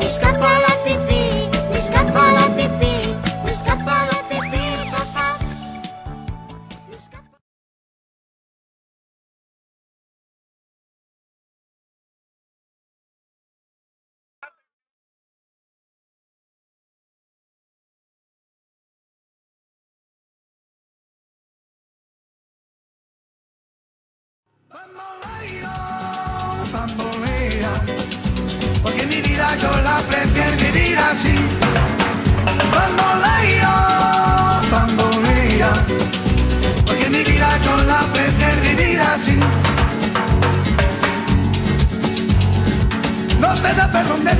me escapa la pipí, me escapa la pipí, me escapa la pipí, papá. Me escapa. Bambolea, porque mi vida yo la prefiero vivir así. Bambolea, bambolea, porque mi vida yo la prefiero vivir así. No te da perdón de